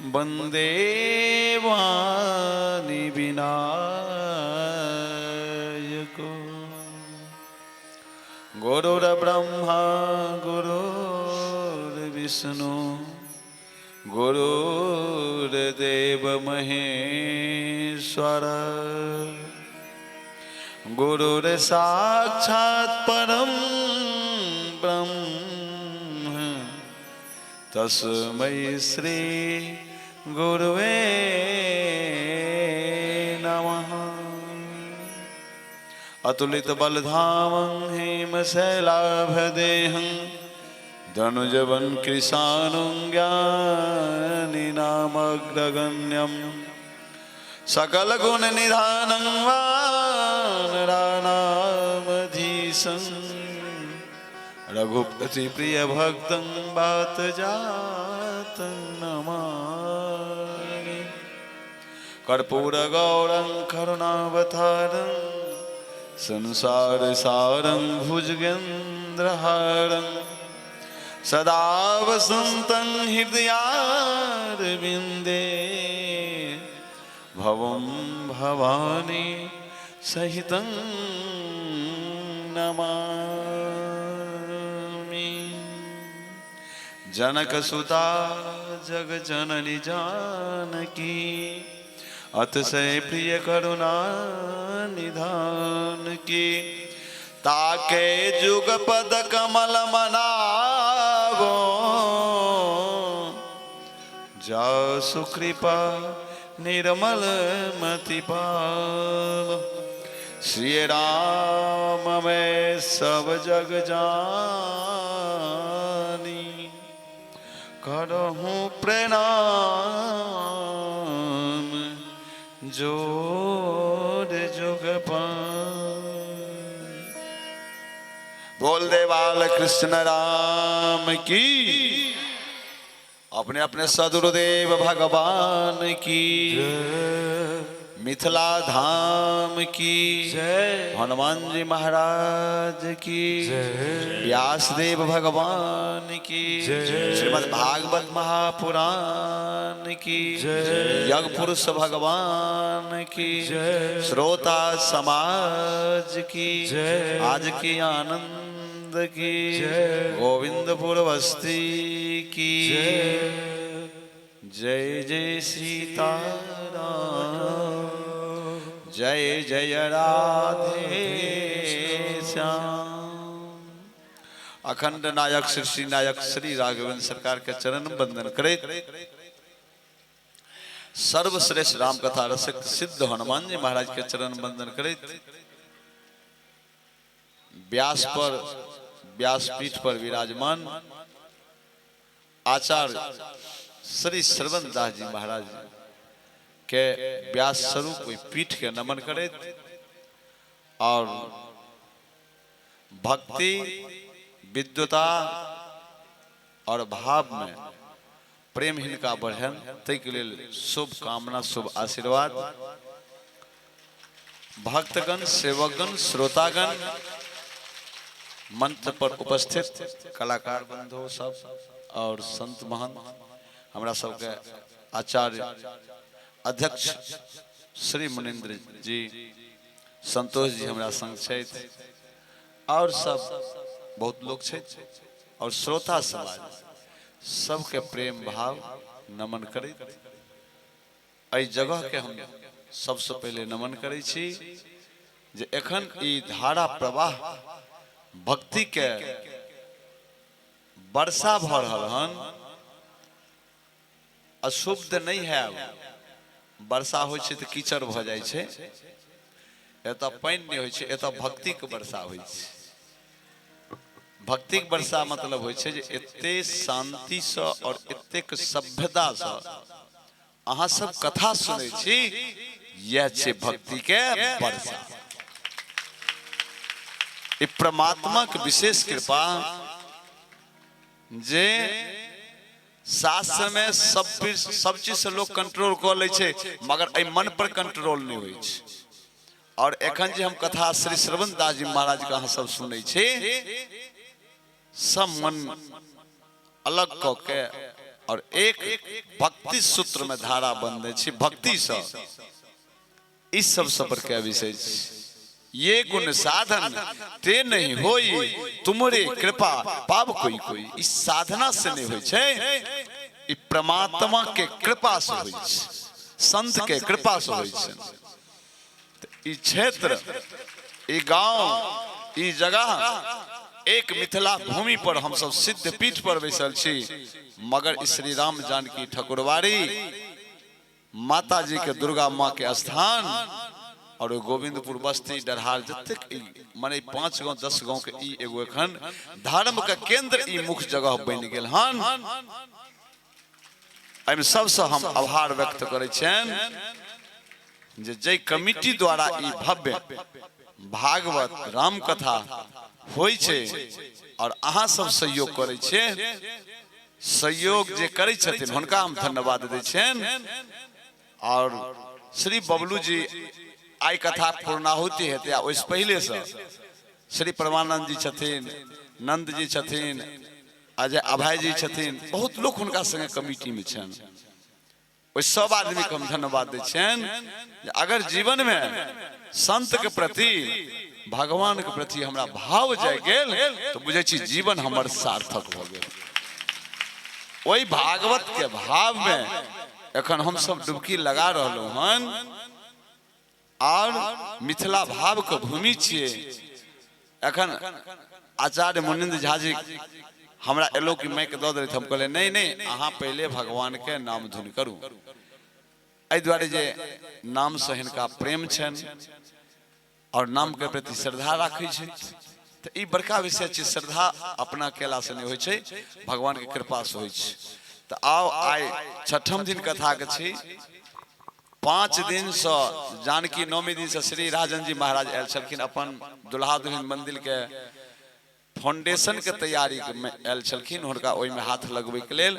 वंदे वाणी विनायको गुरुर्ब्रह्मा गुरुर्विष्णु गुरुर्देव महेश्वर गुरुर्साक्षात् परम ब्रह्म तस्मै श्री गुरुवे नमः। अतुलित बलधामं हेमशैलाभदेहं धनुजवन कृशानुं ज्ञानिनामग्रगण्यं सकल गुण निधानं वानराणामधीशं रघुपति प्रिय भक्तं बात जातं नमामि। कर्पूर गौरं करुणावतारं संसार सारं भुजगेन्द्रहारं सदा वसन्तं हृदयारविन्दे भवं भवानी सहितं नमामि। जनकसुता जगजननी जानकी अतिशय प्रिय करुणा निधान की ताके जुग पद कमल मनागो जा सुकृपा निर्मल मति पाव। श्री राम में सब जग जानी करहूँ प्रणाम जोर जुग पान। बोल दे बाल कृष्ण राम की अपने अपने सदगुरुदेव भगवान की मिथिला धाम की हनुमान जी महाराज की व्यासदेव भगवान की श्रीमद् भागवत महापुराण की यज्ञ पुरुष भगवान की श्रोता समाज की आज की आनंद की गोविंदपुर बस्ती की जय जय सीताराम जय जय राधे श्याम। अखंड नायक श्री नायक श्री राघवेंद्र सरकार के चरण बंदन करे सर्वश्रेष्ठ राम कथा रसिक सिद्ध हनुमान जी महाराज के चरण बंदन करे व्यासपीठ पर विराजमान आचार्य श्री श्रवण दास जी महाराज के व्यास स्वरूप पीठ के नमन करे और भक्ति विद्वता और भाव में प्रेम हिनका बढ़न तै के लेल शुभ कामना शुभ आशीर्वाद। भक्तगण सेवकगण श्रोतागण मंच पर उपस्थित कलाकार बंधु सब और संत महंत हमरा सबके आचार्य अध्यक्ष श्री मुनिंद्र जी संतोष जी हमरा संग छथि और सब बहुत लोग छथि और श्रोता समाज सबके प्रेम भाव नमन करैत एहि जगह के हम सबसे पहले नमन करै छी जे एखन ई धारा प्रवाह भक्ति के वर्षा भ रहल हन अशुद्ध नहीं है। वर्षा हो कीचड़ भ जाए छे एत पानी नहीं होय छे एत भक्ति के वर्षा होय छे। भक्ति के वर्षा मतलब होय छे जे एते शांति से और एतेक सभ्यता से अहाँ सब कथा सुनै छी यह छे भक्ति के वर्षा। ई परमात्मा के विशेष कृपा जे शास्त्र में सब चीज से लोग कंट्रोल कर ले छे मगर ए मन पर कंट्रोल नहीं होय छे। और एखन जे हम कथा श्री श्रवण दास जी महाराज के अहाँ सब सुनै छी सब मन अलग क के और एक भक्ति सूत्र में धारा बंधे छी भक्ति से इस सबसे बड़का विषय ये गुण साधन ते नहीं होई तुमरे कृपा पाप कोई कोई इस साधना से नहीं होई छे ई परमात्मा के कृपा से होई छे संत के कृपा से होई छे ई क्षेत्र ई गांव ई जगह एक मिथिला भूमि पर हम सब सिद्ध पीठ पर बैसल छी मगर श्री राम जानकी ठकुरवाड़ी माता जी के दुर्गा माँ के स्थान और गोविंदपुर बस्ती डरहार जतेक माने 5 गांव 10 गांव के ई एगो एखन धर्म के केंद्र ई मुख्य जगह बन गेल हन। एहिमे सबसे हम आभार व्यक्त करै छियनि जे जय कमिटी द्वारा ई भव्य भागवत राम कथा होय छे और अहाँ सब सहयोग करै छियै सहयोग जे करै छथिन हुनका हम धन्यवाद दै छियनि। और श्री बबलू जी आई कथा पूर्णाहुति हेतै ओइस पहले से श्री परमानंद जी छथिन नंद जी छथिन अजय अभय जी छथिन बहुत लोग हुनका संगे कमिटी में छन ओइ सब आदमी के हम धन्यवाद दै छियनि। अगर जीवन में संत के प्रति भगवान के प्रति हमरा भाव जाय गेल तो बुझै छी जीवन हमर सार्थक भ गेल। ओइ भागवत के भाव में एखन हम सब डुबकी लगा रहलौ हन और मिथिला भाव के भूमि छियै। एखन आचार्य मुनिंद्र झा जी हमरा एलो कि माइक दऽ देलथि हम कहले नहीं नहीं अहाँ पहले भगवान के नाम धुन करू एहि दुआरे जे नाम से हिनका प्रेम छनि और नाम के प्रति श्रद्धा राखै छै तो ई बड़का विषय छै। श्रद्धा अपना केला से नहीं होय छै भगवान के कृपा से होय छै। तो आओ आइ 6ठम दिन कथा के छी 5 दिन से जानकी नौमी दिन से श्री राजन जी महाराज आयल छलखिन अपन दुल्हा दुल्हन मंदिर के फाउंडेशन के तैयारी में आयल छलखिन हुनका ओहि में हाथ लगबै के लेल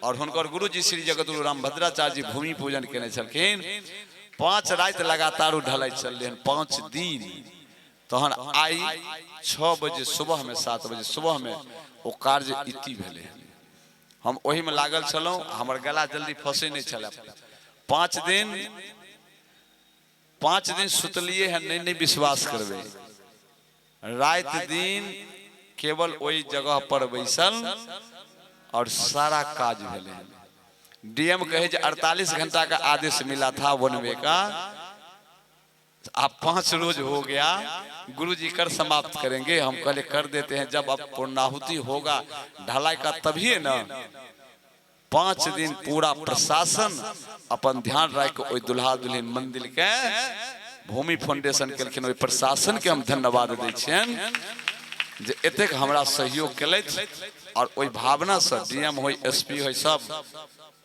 और हुनकर गुरु जी श्री जगतगुरु राम भद्राचार्य जी भूमि पूजन केने छलखिन। 5 रात लगातार ढलाई चललै हन 5 दिन तहन आई 6 बजे सुबह में 7 बजे सुबह में ओ कार्य इति भेलै। हम वही में लागल छलौ हमर गला जल्दी फंसे नहीं छल। 5 दिन सुतलिए है नहीं विश्वास करबे रात दिन केवल वही जगह पर बैसल और सारा काज भेले। डीएम कहे 48 घंटा का आदेश मिला था बनवे का आप 5 रोज हो गया गुरुजी कर समाप्त करेंगे। हम कहले कर देते हैं जब अब पूर्णाहुति होगा ढलाई का तभी ना। 5 दिन पूरा प्रशासन अपन ध्यान रख के दुल्हा दुल्हन मंदिर के भूमि फाउंडेशन केलखिन ओइ प्रशासन के हम धन्यवाद दै छियनि जे एतेक हमरा सहयोग केलथि और ओइ भावना से डीएम होय एसपी होय सब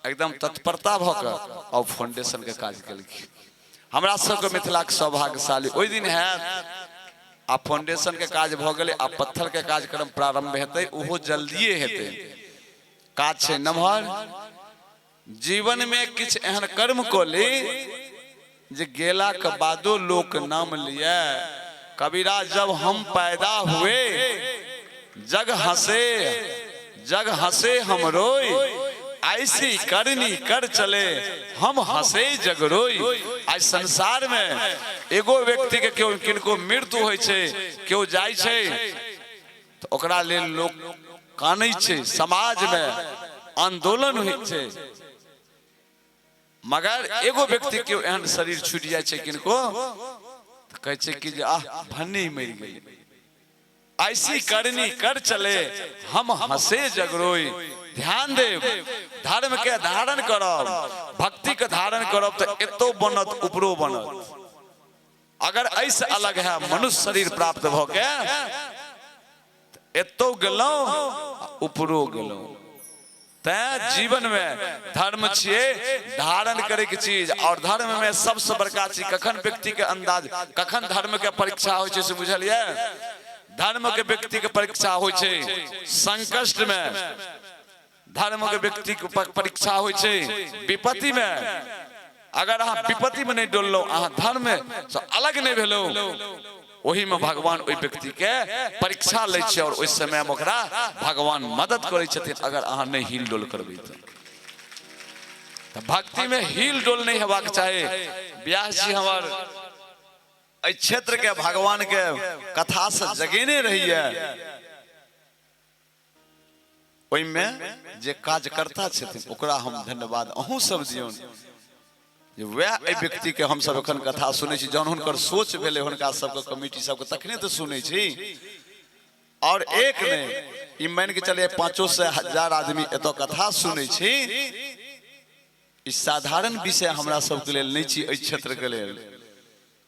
एकदम तत्परता भ के और फाउंडेशन के काज केलखिन। हमरा सबके मिथिला के सौभाग्यशाली ओइ दिन है आ फाउंडेशन के काज भ गेलै आ पत्थर के कार्यक्रम प्रारंभ हेतै ओहो जल्दिए हेतै। काज छै नमहर जीवन में किछ एहन कर्म को ली जे गेला के बादो लोक नाम लिया। कबीरा जब हम पैदा हुए जग हंसे हम रोई ऐसी करनी कर चले हम हंसे जग रोई। आज संसार में एगो व्यक्ति के केओ किनको मृत्यु होय छै केओ जाय छै तो ओकरा लेल लोक कानै छै समाज में आंदोलन होय छै मगर एगो व्यक्ति के एहन शरीर छूट जाय छै किनको तो कहै छै कि आह भन्नी मर गई ऐसी करनी कर चले हम हंसे जग रोई। ध्यान देव धर्म के धारण करब भक्ति के धारण करब तो एतो बनत उपरो बनत। अगर ऐसे अलग है मनुष्य शरीर प्राप्त भ के एतो गेलौ उपरो गेलौ। तै जीवन में धर्म छिए धारण करे के चीज और धर्म में सबसे बड़का चीज कखन व्यक्ति के अंदाज कखन धर्म के परीक्षा होय छै से बुझलियै। धर्म के व्यक्ति के परीक्षा होय छै संकष्ट में धर्म के व्यक्ति के परीक्षा होय छै विपत्ति में। अगर अहाँ विपत्ति में नहीं डोललो अहाँ धर्म में अलग नहीं भेलो वही में भगवान ओइ व्यक्ति के परीक्षा ले छै और ओइ समय में ओकरा भगवान मदद करे छथिन अगर अहाँ नहीं हिल डोल करबै त। भक्ति में हिल डोल नहीं हेबाक चाहे। व्यास जी हमार एहि क्षेत्र के भगवान के कथा से जगेने रहिए। ओहि में जे काज करता छथिन ओकरा हम धन्यवाद अहूँ सब दियौन। जे वह व्यक्ति के हम सब एखन कथा सुनै छी, जहन हुनकर सोच भेलै हुनका सबके कमिटी सबके तखने तो सुनै छी। और एक ने ई मान के चलिए 500 से 1000 आदमी एतो कथा सुनै छी। ई साधारण विषय हमरा सबके लेल नहीं छी, एहि क्षेत्र के लेल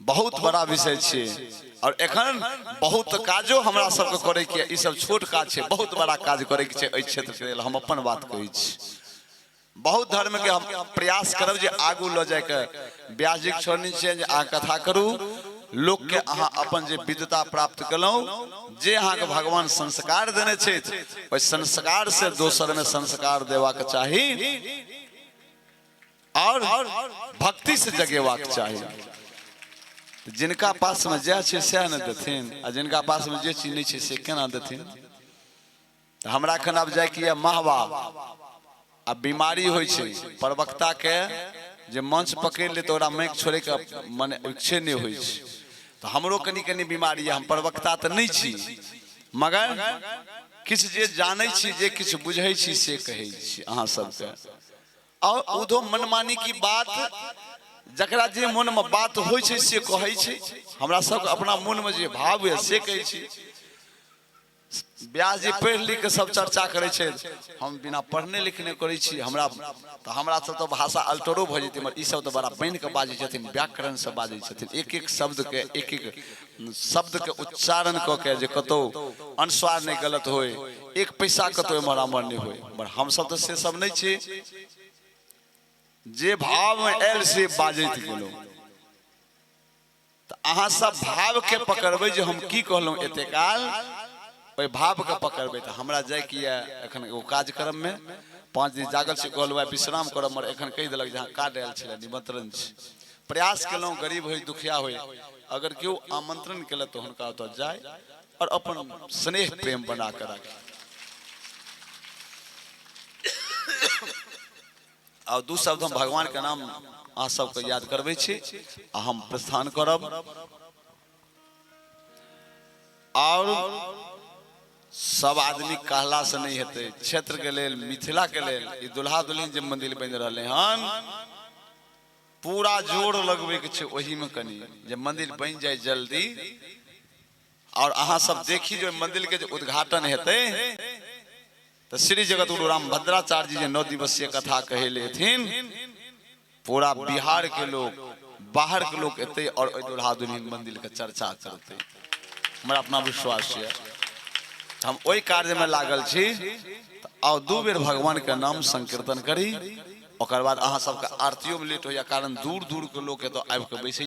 बहुत बड़ा विषय छे। और एखन बहुत काजो हमरा सबके करे के, ई सब छोट काज छे, बहुत बड़ा काज करे के छे एहि क्षेत्र के लेल। हम अपन बात कहै छी, बहुत धर्म के हम प्रयास करब जे आगू ल जाय के। व्यास जी छोड़ने छे जे आ कथा करू, लोक के अहाँ अपन जे विद्वता प्राप्त कलौ, जे अहाँ के भगवान संस्कार देने छे, ओइ संस्कार से दोसर में संस्कार देबाक चाही और भक्ति से जगेबाक चाही। जिनका पास में जे छे से न देथिन, आ जिनका पास में जे चीज नहीं छे से केना देथिन। हमरा खन अब जाय कि महवा अब बीमारी होय छे, प्रवक्ता के जे मंच पकड़ ले तो ओरा माइक छोड़े के माने इच्छे नहीं होय छे। तो हमरो कनी कनी बीमारी, हम प्रवक्ता तो नहीं छी, मगर किछ जे जानै छी, जे किछ बुझै छी से कहै छी अहाँ सबके। और उधो मनमानी की बात, जकरा जे मन में बात होय छे से कहै छे। हमरा सब अपना मन में जे भाव है से कहै छी। व्यास जी पढ़ लिख के सब चर्चा करे छे, हम बिना पढ़ने लिखने करे छी। हमरा सब तो भाषा अल्टरो भ जेते, मगर ई सब तो बड़ा बन के बाजे छथिन, व्याकरण से बाजे छथिन। एक एक शब्द के उच्चारण क के जे कतो अनुस्वार नहीं गलत होय, एक पैसा कतो मरामर नहीं होय। मगर हम सब तो से सब नहीं छी, जे भाव में आयल से बाजैत गेलौ। तो अहाँ सब भाव के पकड़बै जे हम की कहलौ एते काल, ओइ भाव के पकड़बै। तो हमरा जाय कि एखन एगो कार्यक्रम में 5 दिन जागल से कहलौ विश्राम करब, मगर एखन कहि देलक जहाँ कार्ड आयल छले निमंत्रण छै। प्रयास केलौ गरीब होय दुखिया होय, अगर केओ आमंत्रण केलक तो हुनका ओतऽ जाय और अपन स्नेह प्रेम बना के राखी। और दू शब्द हम भगवान के नाम अहाँ सबके याद करबै छी आ हम प्रस्थान करब। और सब आदमी कहला से नहीं हेते। क्षेत्र के लेल, मिथिला के लेल ई दुल्हा दुल्हन जे मंदिर बन रहले हन, पूरा जोर लगबे के छे ओही में कनी जे मंदिर बन जाए जल्दी। और अहाँ सब देखी जो मंदिर के जो उद्घाटन हेते, तो श्री जगत गुरु राम भद्राचार्य जी जे 9 दिवसीय कथा कहेले थिन, पूरा बिहार के लोग, बाहर के लोग एते और दुल्हा दुल्हन मंदिर के चर्चा करते। हमरा अपना विश्वास है, हम ओई कार्य में लागल छी। और 2 बेर भगवान के नाम संकीर्तन करी, ओकर बाद अहाँ सबके आरतियों में लेट होया, कारण दूर दूर के लोग के तो आबि के बैसे